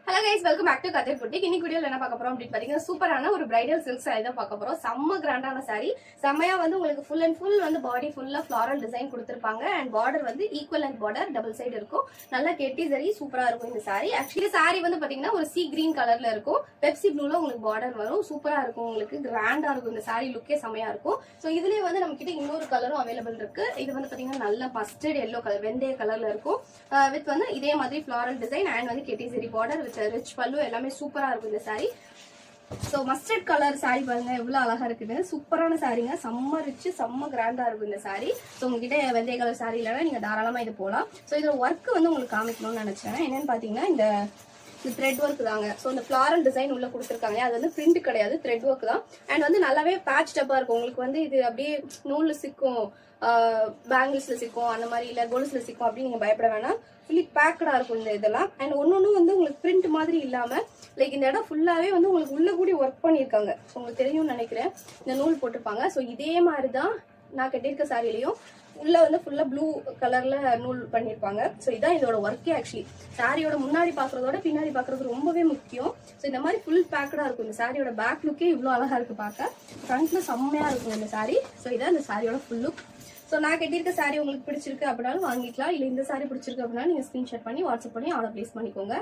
Hello guys, welcome back to Kathir Boutique. இன்னைக்கு வீடியோல என்ன பார்க்க போறோம் அப்படினு பாத்தீங்கன்னா சூப்பரான ஒரு bridal silk saree தான் பார்க்க போறோம். செம்ம கிராண்டான saree. செமையா வந்து உங்களுக்கு full and full வந்து பாடி ஃபுல்லா floral design கொடுத்திருப்பாங்க and border வந்து equal length border double side இருக்கும். நல்ல கெட்டி சரி சூப்பரா இருக்கும் இந்த saree. Actually saree வந்து பாத்தீங்கன்னா ஒரு sea green கலர்ல இருக்கும். Pepsi blueல உங்களுக்கு border வரும். சூப்பரா இருக்கும். உங்களுக்கு கிராண்டா இருக்கும் இந்த saree லுக்கே செமையா இருக்கும். சோ இதுலயே வந்து நம்ம கிட்ட இன்னொரு கலரும் அவேilable இருக்கு. இது வந்து பாத்தீங்கன்னா நல்ல mustard yellow கலர் வெந்தய கலர்ல இருக்கும். வித் வந்து இதே மாதிரி floral design and வந்து கெட்டி சரி border ரிச் பல்லு எல்லாமே சூப்பரா இருக்கும் இந்த saree. So mustard colour saree பாருங்க எவ்வளவு அழகா இருக்குன்னு. சூப்பரான சாரீங்க, செம்ம ரிச் செம்ம கிராண்டா இருக்கும் இந்த saree. சோ உங்ககிட்ட வெந்தய கலர் saree இல்லனா நீங்க தாராளமா இது போலாம். சோ இதோட வர்க் வந்து உங்களுக்கு காமிக்கணும்னு நினைச்சேன். என்னன்னு பாத்தீங்கன்னா இந்த த்ரெட் ஒர்க் தாங்க. சோ இந்த ஃபிளாரல் டிசைன் உள்ள கொடுத்துருக்காங்க. அது வந்து பிரிண்ட் கிடையாது, த்ரெட் ஒர்க் தான். அண்ட் வந்து நல்லாவே பேட்ச் டப்பா இருக்கும். உங்களுக்கு வந்து இது அப்படியே நூல்ல சிக்கும், பேங்கிள்ஸ்ல சிக்கும், அந்த மாதிரி இல்ல கொலுசுல சிக்கும் அப்படின்னு நீங்க பயப்பட வேணாம். ஃபுல்லி பேக்கடா இருக்கும் இந்த இதெல்லாம். அண்ட் ஒன்னொன்னு வந்து உங்களுக்கு பிரிண்ட் மாதிரி இல்லாம லைக் இந்த இடம் ஃபுல்லாவே வந்து உங்களுக்கு உள்ள கூடி ஒர்க் பண்ணிருக்காங்க. உங்களுக்கு தெரியும்னு நினைக்கிறேன். இந்த நூல் போட்டிருப்பாங்க. சோ இதே மாதிரிதான் நான் கட்டியிருக்க சாரிலையும் உள்ள வந்து ஃபுல்லா ப்ளூ கலர்ல நூல் பண்ணிருப்பாங்க. சோ இதான் இதோட ஒர்க்கே. ஆக்சுவலி சாரியோட முன்னாடி பாக்குறதோட பின்னாடி பாக்குறது ரொம்பவே முக்கியம். சோ இந்த மாதிரி ஃபுல் பேக்கடா இருக்கும். இந்த சாரியோட பேக் லுக்கே இவ்வளவு அழகா இருக்கு பார்க்க. ஃப்ரண்ட்ல செம்மையா இருக்கும் இந்த சாரி. சோ இதான் இந்த சாரியோட ஃபுல் லுக். சோ நான் கட்டியிருக்க சாரி உங்களுக்கு பிடிச்சிருக்கு அப்படின்னாலும் வாங்கிக்கலாம். இல்ல இந்த சாரி பிடிச்சிருக்கு அப்படின்னா நீங்க ஸ்கிரீன்ஷாட் பண்ணி வாட்ஸ்அப் பண்ணி ஆர்டர் பிளேஸ் பண்ணிக்கோங்க.